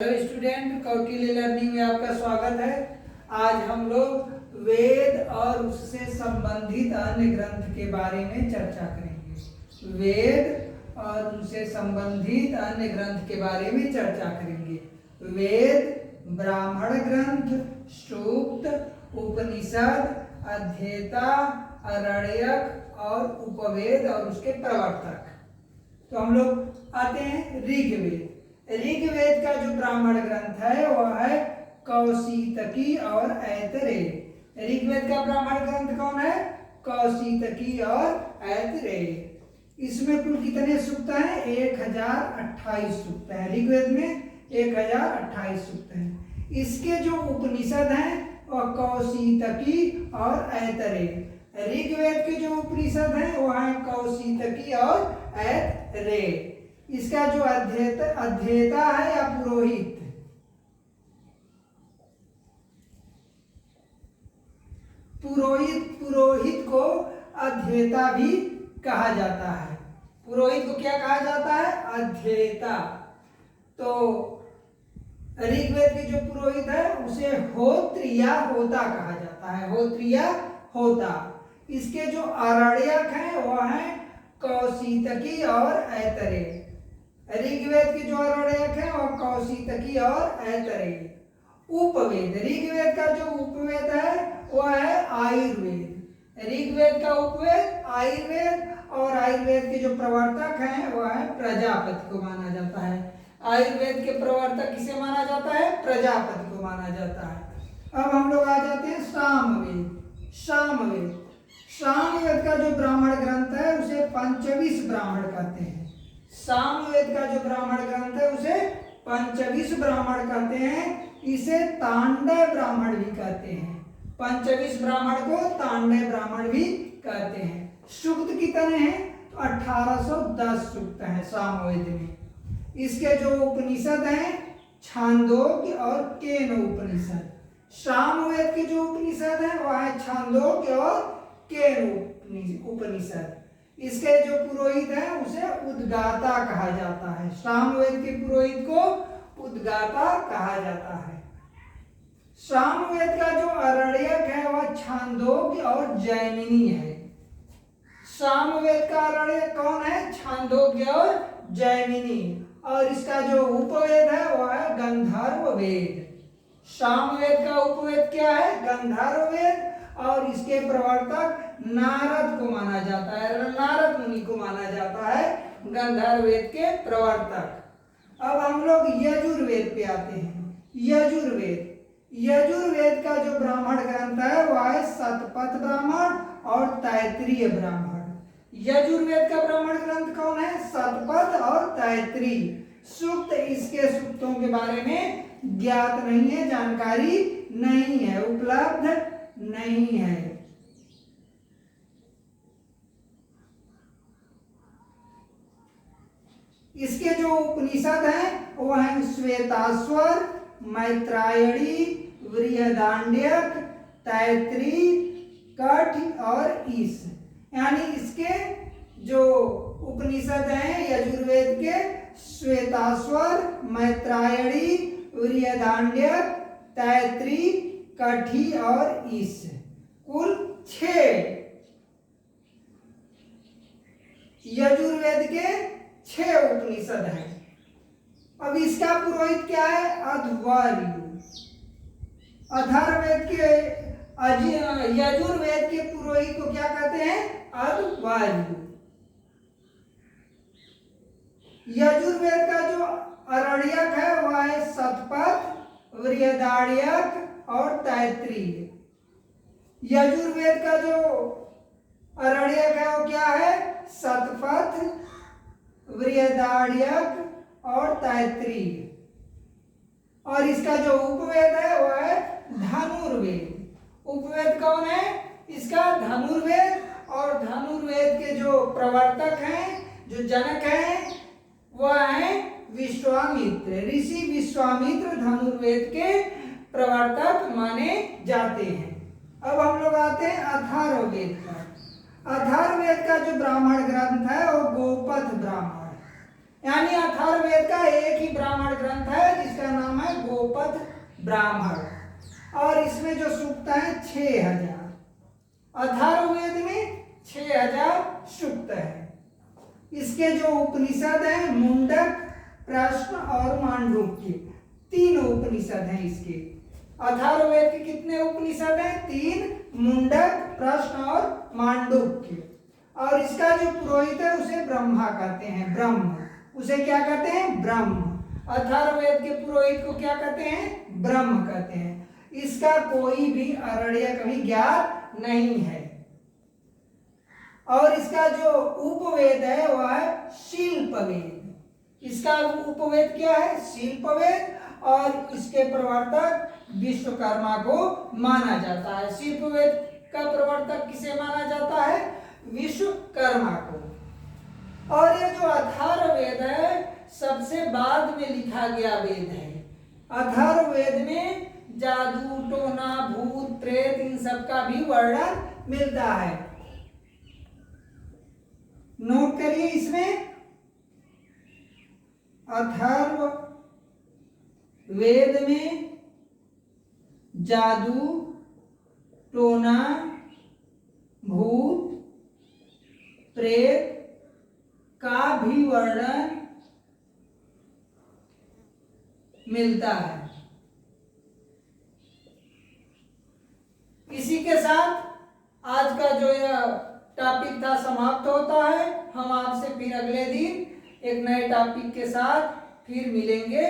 Hello student, Kautilya learning में आपका स्वागत है। आज हम लोग वेद और उससे संबंधित अन्य ग्रंथ के बारे में चर्चा करेंगे। वेद और उनसे संबंधित अन्य ग्रंथ के बारे में चर्चा करेंगे। वेद, ब्राह्मण ग्रंथ, सूक्त, उपनिषद, अध्येता, आरण्यक और उपवेद और उसके प्रवर्तक। तो हम लोग आते हैं ऋग्वेद। ऋग्वेद का जो ब्राह्मण ग्रंथ है वह है कौशितकी और ऐतरेय। ऋग्वेद का ब्राह्मण ग्रंथ कौन है? कौशितकी और ऐतरेय। इसमें कुल कितने सूक्त हैं? 1028 सूक्त हैं। ऋग्वेद में 1028 सूक्त हैं। इसके जो उपनिषद हैं वह कौशितकी और ऐतरेय। ऋग्वेद के जो उपनिषद हैं वह है कौशितकी और ऐतरेय। इसका जो अध्येता है या पुरोहित, पुरोहित को अध्येता भी कहा जाता है। पुरोहित को क्या कहा जाता है? अध्येता। तो ऋग्वेद के जो पुरोहित है उसे होत्र या होता कहा जाता है। होत्र या होता। इसके जो आरण्यक हैं वह है कौशितकी और ऐतरेय। ऋग्वेद के जो आरण्यक है वह कौशितकी और ऐतरेय। उपवेद, ऋग्वेद का जो उपवेद है वह है आयुर्वेद। ऋग्वेद का उपवेद आयुर्वेद और आयुर्वेद के जो प्रवर्तक हैं वह है प्रजापति को माना जाता है। आयुर्वेद के प्रवर्तक किसे माना जाता है? प्रजापति को माना जाता है। अब हम लोग आ जाते हैं सामवेद। सामवेद का जो ब्राह्मण ग्रंथ है उसे पंचविश ब्राह्मण कहते हैं। सामवेद का जो ब्राह्मण ग्रंथ है उसे पंचविश ब्राह्मण कहते हैं। इसे तांडव ब्राह्मण भी कहते हैं। पंचविश ब्राह्मण को तांडव ब्राह्मण भी कहते हैं। सूक्त कितने हैं? तो 1810 सूक्त हैं सामवेद में। इसके जो उपनिषद हैं छांदोग्य और केन उपनिषद। सामवेद के जो उपनिषद हैं वह है छांदोग्य और केन उपनिषद। इसके जो पुरोहित है उसे उद्गाता कहा जाता है। सामवेद के पुरोहित को उद्गाता कहा जाता है। सामवेद का जो आरण्यक है वह छांदोग्य और जैमिनी है। सामवेद का आरण्यक कौन है? छांदोग्य और जैमिनी। और इसका जो उपवेद है वह है गंधर्व वेद। सामवेद का उपवेद क्या है? गंधर्व वेद। और इसके प्रवर्तक नारद को माना जाता है। नारद मुनि को माना जाता है गंधर्व वेद के प्रवर्तक। अब हम लोग यजुर्वेद पे आते हैं। यजुर्वेद का जो ब्राह्मण ग्रंथ है वह है शतपथ ब्राह्मण और तैत्तिरीय ब्राह्मण। यजुर्वेद का ब्राह्मण ग्रंथ कौन है? शतपथ और तैत्तिरीय। सूक्त, इसके सूक्तों के बारे में ज्ञात नहीं है, जानकारी नहीं है, उपलब्ध नहीं है। इसके जो उपनिषद हैं वह है श्वेताश्वर, मैत्रायणी, बृहदारण्यक, तैत्तिरीय, कठ और ईश। यानी इसके जो उपनिषद हैं यजुर्वेद के श्वेताश्वर, मैत्रायणी, बृहदारण्यक, तैत्तिरीय, कठी और ईश, कुल 6 यजुर्वेद के 6 उपनिषद हैं। अब इसका पुरोहित क्या है? अध्वर्यु। अथर्ववेद के यजुर्वेद के पुरोहित को क्या कहते हैं? अध्वर्यु। यजुर्वेद का जो आरण्यक है वह है शतपथ, बृहदारण्यक और तैत्तिरीय। यजुर्वेद का जो आरण्यक है वो क्या है? शतपथ, बृहदारण्यक और तैत्तिरीय। और इसका जो उपवेद है वह है धनुर्वेद। उपवेद कौन है? इसका धनुर्वेद। और धनुर्वेद के जो प्रवर्तक हैं, जो जनक हैं, वह है विश्वामित्र। ऋषि विश्वामित्र धनुर्वेद के प्रवर्तक माने जाते हैं। अब हम लोग आते हैं अथर्ववेद पर। अथर्ववेद का जो ब्राह्मण ग्रंथ है वो गोपथ ब्राह्मण। यानी अथर्ववेद का एक ही ब्राह्मण ग्रंथ है जिसका नाम है गोपद ब्राह्मण, और इसमें जो सूक्त है 6000। अथर्ववेद में 6000 सूक्त है। इसके जो उपनिषद हैं मुंडक, प्रश्न और मांडूक्य, 3 उपनिषद हैं इसके। अथर्ववेद के कितने उपनिषद हैं? 3, मुंडक, प्रश्न और मांडूक्य। और इसका जो पुरोहित है उसे ब्रह्मा कहते हैं, ब्रह्म। उसे क्या कहते हैं? ब्रह्म। अथर्ववेद के पुरोहित को क्या कहते हैं? ब्रह्म कहते हैं। इसका कोई भी आरण्यक भी ज्ञात नहीं है। और इसका जो उपवेद है वह है शिल्पवेद। इसका उपवेद क्या है? शिल्पवेद। और इसके प्रवर्तक विश्वकर्मा को माना जाता है। शिल्पवेद का प्रवर्तक किसे माना जाता है? विश्वकर्मा को। और ये जो अथर्ववेद है सबसे बाद में लिखा गया वेद है। अथर्ववेद में जादू, टोना, भूत, प्रेत इन सब का भी वर्णन मिलता है। नोट करिए इसमें, अथर्व वेद में जादू, टोना, भूत, प्रेत का भी वर्णन मिलता है। इसी के साथ आज का जो यह टॉपिक था समाप्त होता है। हम आपसे फिर अगले दिन एक नए टॉपिक के साथ फिर मिलेंगे।